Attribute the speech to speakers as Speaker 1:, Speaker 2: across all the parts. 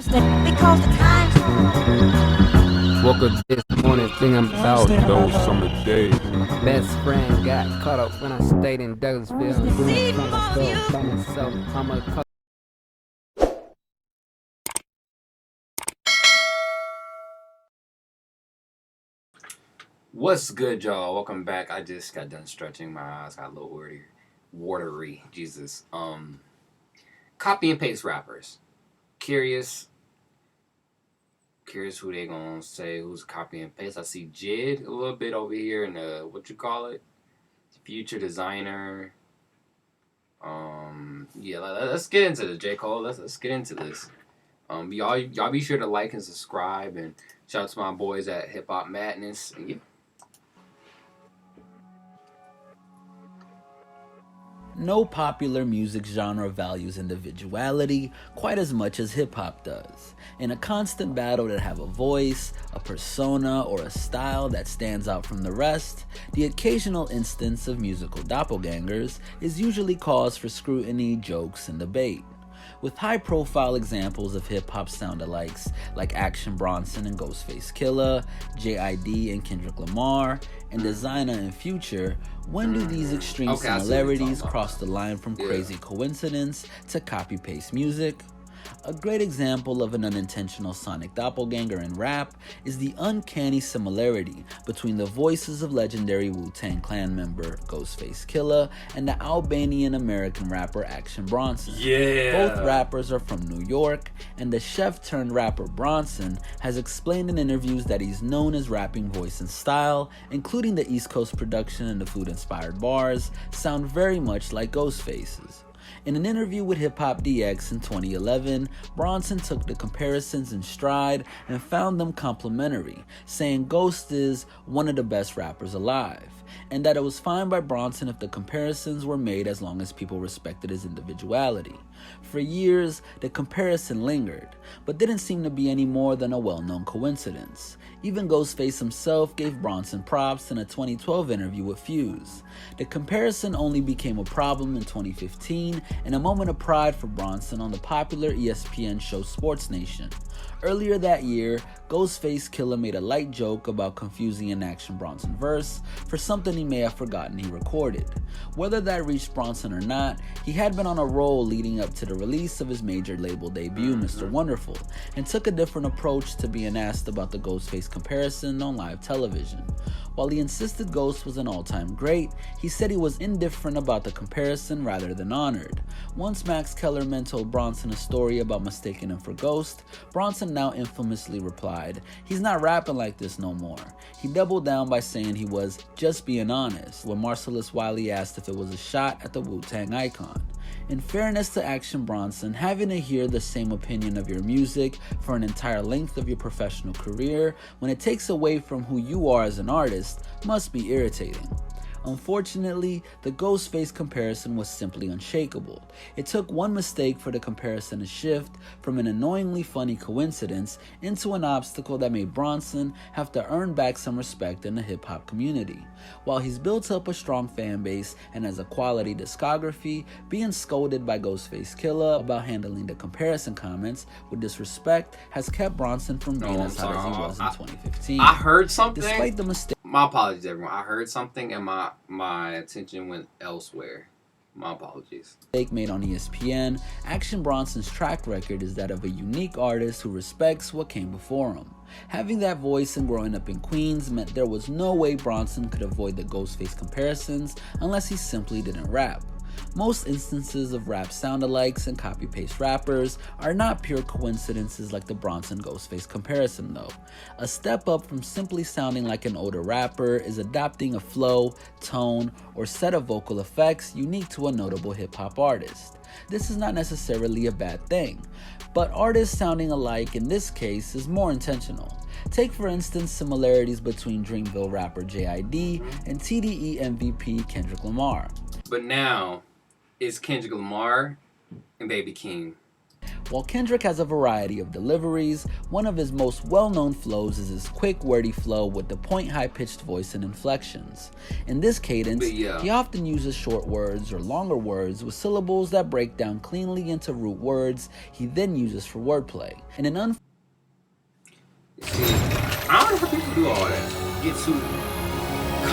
Speaker 1: Because the time's
Speaker 2: Woke up this morning thinking about
Speaker 3: Those summer days.
Speaker 2: best friend got caught up when I stayed in Douglasville. Doing trying to stuff by myself. I'm a
Speaker 4: What's good, y'all? Welcome back. I just got done stretching. My eyes got a little watery. Jesus. Copy and paste rappers. Curious who they gonna say who's copy and paste. I see j.i.d a little bit over here in the future designer. Yeah. Let's get into this. j.cole. Let's get into this. Y'all be sure to like and subscribe, and shout out to my boys at Hip Hop Madness. And yeah.
Speaker 5: No popular music genre values individuality quite as much as hip-hop does. In a constant battle to have a voice, a persona, or a style that stands out from the rest, the occasional instance of musical doppelgangers is usually cause for scrutiny, jokes, and debate. With high-profile examples of hip-hop sound-alikes like Action Bronson and Ghostface Killah, j.i.d and Kendrick Lamar, and Designer and Future, when do these extreme similarities cross the line from crazy coincidence to copy-paste music? A great example of an unintentional sonic doppelganger in rap is the uncanny similarity between the voices of legendary Wu-Tang Clan member Ghostface Killah and the Albanian-American rapper Action Bronson. Both rappers are from New York, and the chef-turned-rapper Bronson has explained in interviews that he's known his rapping voice and style, including the East Coast production and the food-inspired bars, sound very much like Ghostface's. In an interview with Hip Hop DX in 2011, Bronson took the comparisons in stride and found them complimentary, saying Ghost is one of the best rappers alive, and that it was fine by Bronson if the comparisons were made as long as people respected his individuality. For years, the comparison lingered, but didn't seem to be any more than a well-known coincidence. Even Ghostface himself gave Bronson props in a 2012 interview with Fuse. The comparison only became a problem in 2015 in a moment of pride for Bronson on the popular ESPN show Sports Nation. Earlier that year, Ghostface Killah made a light joke about confusing an Action Bronson verse for something he may have forgotten he recorded. Whether that reached Bronson or not, he had been on a roll leading up to the release of his major label debut, Mr. Wonderful, and took a different approach to being asked about the Ghostface comparison on live television. While he insisted Ghost was an all-time great, he said he was indifferent about the comparison rather than honored. Once Max Kellerman told Bronson a story about mistaking him for Ghost, Bronson now infamously replied, "He's not rapping like this no more." He doubled down by saying he was just being honest when Marcellus Wiley asked if it was a shot at the Wu-Tang icon. In fairness to Action Bronson, having to hear the same opinion of your music for an entire length of your professional career when it takes away from who you are as an artist must be irritating. Unfortunately, the Ghostface comparison was simply unshakable. It took one mistake for the comparison to shift from an annoyingly funny coincidence into an obstacle that made Bronson have to earn back some respect in the hip-hop community. While he's built up a strong fan base and has a quality discography, being scolded by Ghostface Killah about handling the comparison comments with disrespect has kept Bronson from being as hot as he was in 2015.
Speaker 4: I heard something.
Speaker 5: Despite the mistake.
Speaker 4: My apologies, everyone. I heard something and my attention went elsewhere. My apologies.
Speaker 5: Made on ESPN, Action Bronson's track record is that of a unique artist who respects what came before him. Having that voice and growing up in Queens meant there was no way Bronson could avoid the Ghostface comparisons unless he simply didn't rap. Most instances of rap sound-alikes and copy-paste rappers are not pure coincidences like the Bronson-Ghostface comparison though. A step up from simply sounding like an older rapper is adopting a flow, tone, or set of vocal effects unique to a notable hip-hop artist. This is not necessarily a bad thing, but artists sounding alike in this case is more intentional. Take for instance similarities between Dreamville rapper j.i.d and TDE MVP Kendrick Lamar.
Speaker 4: But now, it's Kendrick Lamar and Baby King.
Speaker 5: While Kendrick has a variety of deliveries, one of his most well-known flows is his quick, wordy flow with the point high-pitched voice and inflections. In this cadence, he often uses short words or longer words with syllables that break down cleanly into root words he then uses for wordplay. In an
Speaker 4: I don't know how people do all that. Get too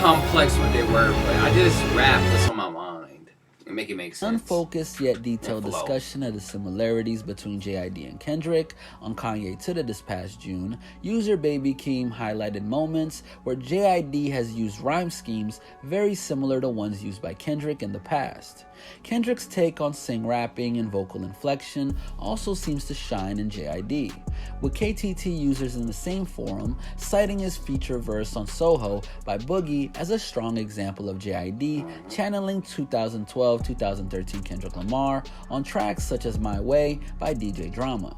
Speaker 4: complex with their wordplay. I just rap what's on my mind and make it make sense.
Speaker 5: Unfocused yet detailed discussion of the similarities between j.i.d and Kendrick on Kanye Twitter this past June, user Baby Keem highlighted moments where j.i.d has used rhyme schemes very similar to ones used by Kendrick in the past. Kendrick's take on sing rapping and vocal inflection also seems to shine in j.i.d, with KTT users in the same forum citing his feature verse on Soho by Boogie as a strong example of j.i.d channeling 2012-2013 Kendrick Lamar on tracks such as My Way by DJ Drama.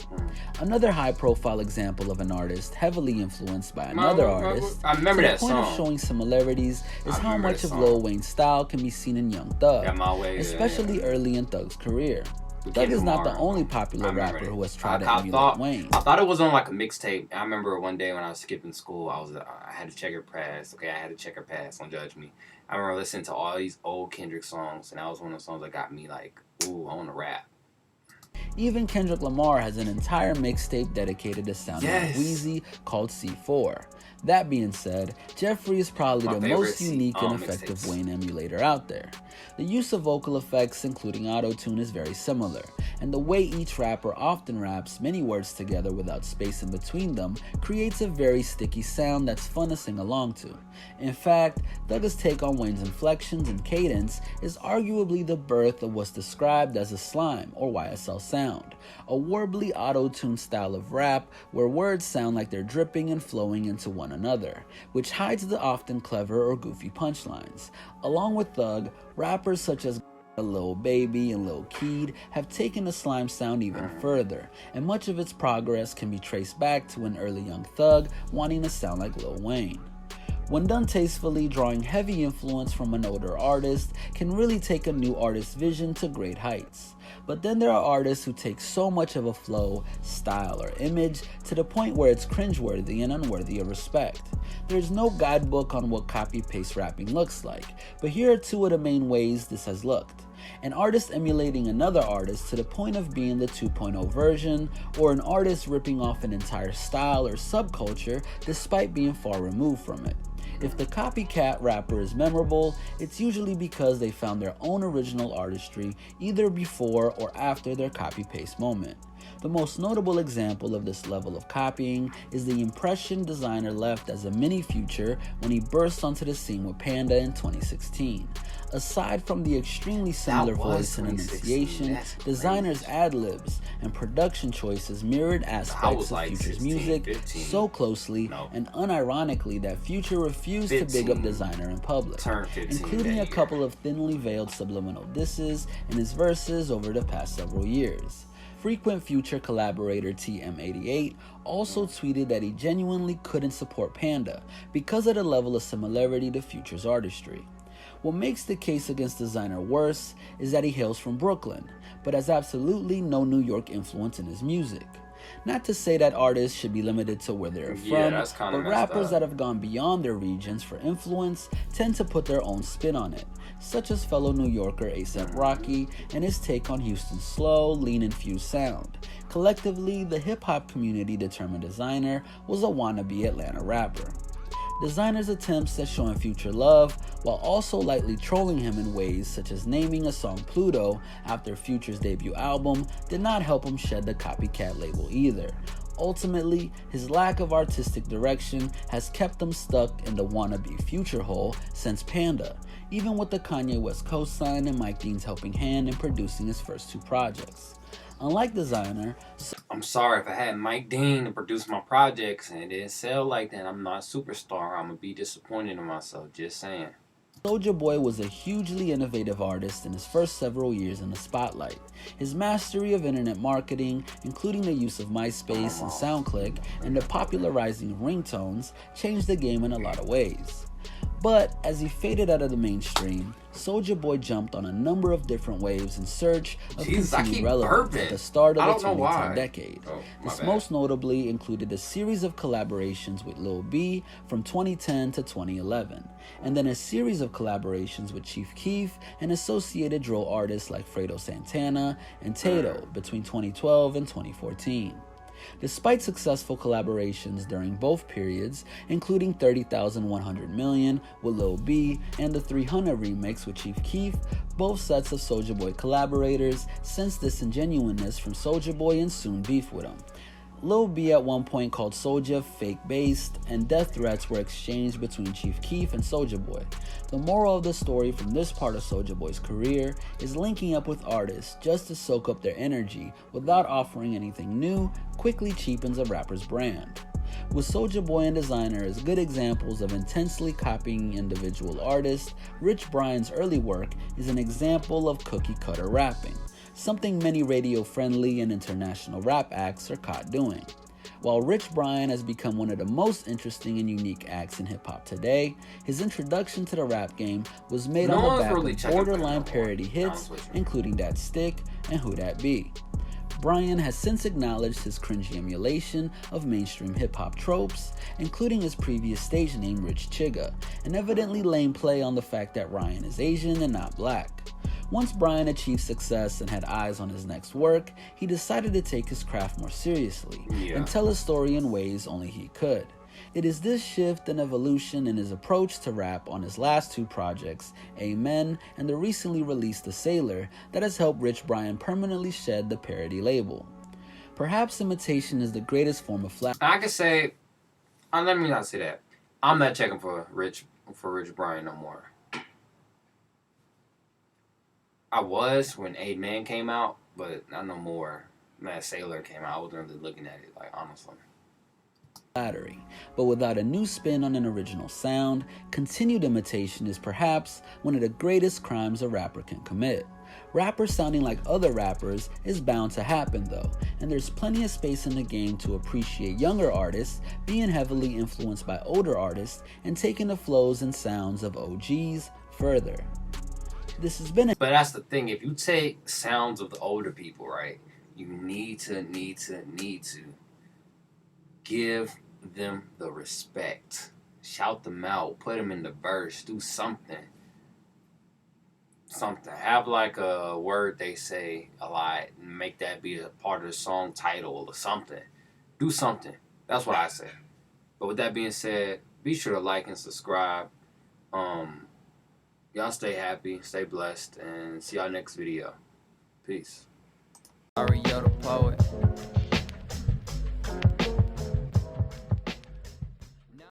Speaker 5: Another high-profile example of an artist heavily influenced by another artist,
Speaker 4: I remember
Speaker 5: to
Speaker 4: that
Speaker 5: the point
Speaker 4: song.
Speaker 5: of showing similarities, is how much of Lil Wayne's style can be seen in Young Thug, especially early in Thug's career. Thug is not the only popular rapper who has tried to emulate Wayne.
Speaker 4: I thought it was on like a mixtape. I remember one day when I was skipping school, I had to check her pass. Okay, I had to check her pass. Don't judge me. I remember listening to all these old Kendrick songs, and that was one of the songs that got me like, ooh, I want to rap.
Speaker 5: Even Kendrick Lamar has an entire mixtape dedicated to sounding like Wheezy called C4. That being said, Jeffrey is probably the most unique and effective Wayne emulator out there. The use of vocal effects, including auto-tune, is very similar, and the way each rapper often raps many words together without space in between them creates a very sticky sound that's fun to sing along to. In fact, Thug's take on Wayne's inflections and cadence is arguably the birth of what's described as a slime or YSL sound, a warbly auto-tune style of rap where words sound like they're dripping and flowing into one another, which hides the often clever or goofy punchlines. Along with Thug, rappers such as Lil Baby and Lil j.i.d have taken the slime sound even further, and much of its progress can be traced back to an early Young Thug wanting to sound like Lil Wayne. When done tastefully, drawing heavy influence from an older artist can really take a new artist's vision to great heights. But then there are artists who take so much of a flow, style, or image to the point where it's cringeworthy and unworthy of respect. There's no guidebook on what copy-paste rapping looks like, but here are two of the main ways this has looked. An artist emulating another artist to the point of being the 2.0 version, or an artist ripping off an entire style or subculture despite being far removed from it. If the copycat rapper is memorable, it's usually because they found their own original artistry either before or after their copy-paste moment. The most notable example of this level of copying is the impression designer left as a mini Future when he burst onto the scene with Panda in 2016. Aside from the extremely similar voice and enunciation, designers' ad-libs and production choices mirrored aspects of Future's music so closely and unironically that Future refused to big up designer in public, including a couple of thinly veiled subliminal disses in his verses over the past several years. Frequent Future collaborator TM88 also tweeted that he genuinely couldn't support Panda because of the level of similarity to Future's artistry. What makes the case against designer worse is that he hails from Brooklyn, but has absolutely no New York influence in his music. Not to say that artists should be limited to where they're from, but rappers that have gone beyond their regions for influence tend to put their own spin on it, such as fellow New Yorker A$AP Rocky and his take on Houston's slow, lean-infused sound. Collectively, the hip-hop community determined Designer was a wannabe Atlanta rapper. Designer's attempts at showing Future love, while also lightly trolling him in ways such as naming a song Pluto after Future's debut album, did not help him shed the copycat label either. Ultimately, his lack of artistic direction has kept him stuck in the wannabe Future hole since Panda, even with the Kanye West cosign and Mike Dean's helping hand in producing his first two projects. Unlike Designer,
Speaker 4: I'm sorry if I had Mike Dean to produce my projects and it didn't sell like that. I'm not a superstar. I'm gonna be disappointed in myself. Just saying.
Speaker 5: Soulja Boy was a hugely innovative artist in his first several years in the spotlight. His mastery of internet marketing, including the use of MySpace and SoundClick, and the popularizing of ringtones, changed the game in a lot of ways. But as he faded out of the mainstream, Soulja Boy jumped on a number of different waves in search of continued relevance at the start of the 2010 decade. This most notably included a series of collaborations with Lil B from 2010 to 2011, and then a series of collaborations with Chief Keef and associated drill artists like Fredo Santana and Tato between 2012 and 2014. Despite successful collaborations during both periods, including 30,100 Million with Lil B and the 300 remix with Chief Keef, both sets of Soulja Boy collaborators sensed disingenuousness from Soulja Boy and soon beef with him. Lil B at one point called Soulja fake-based, and death threats were exchanged between Chief Keef and Soulja Boy. The moral of the story from this part of Soulja Boy's career is linking up with artists just to soak up their energy without offering anything new quickly cheapens a rapper's brand. With Soulja Boy and Designer as good examples of intensely copying individual artists, Rich Brian's early work is an example of cookie-cutter rapping, something many radio-friendly and international rap acts are caught doing. While Rich Brian has become one of the most interesting and unique acts in hip-hop today, his introduction to the rap game was made on the back of borderline parody hits, including Dat Stick and Who Dat Be. Brian has since acknowledged his cringy emulation of mainstream hip-hop tropes, including his previous stage name Rich Chigga, and evidently laying play on the fact that Ryan is Asian and not black. Once Brian achieved success and had eyes on his next work, he decided to take his craft more seriously and tell his story in ways only he could. It is this shift and evolution in his approach to rap on his last two projects, Amen and the recently released The Sailor, that has helped Rich Brian permanently shed the parody label. Perhaps imitation is the greatest form of flattery.
Speaker 4: I could say, let me not say that. I'm not checking for Rich Brian no more. I was when Amen came out, but not no more. That Sailor came out, I wasn't really looking at it, like, honestly.
Speaker 5: But without a new spin on an original sound, continued imitation is perhaps one of the greatest crimes a rapper can commit. Rappers sounding like other rappers is bound to happen though, and there's plenty of space in the game to appreciate younger artists being heavily influenced by older artists and taking the flows and sounds of OGs further. This has been
Speaker 4: But that's the thing, if you take sounds of the older people, right, you need to give them the respect. Shout them out, put them in the verse, do something. Have like a word they say a lot and make that be a part of the song title or something. Do something. That's what I say. But with that being said, be sure to like and subscribe. Y'all stay happy, stay blessed, and see y'all next video. Peace.
Speaker 2: Mario the poet.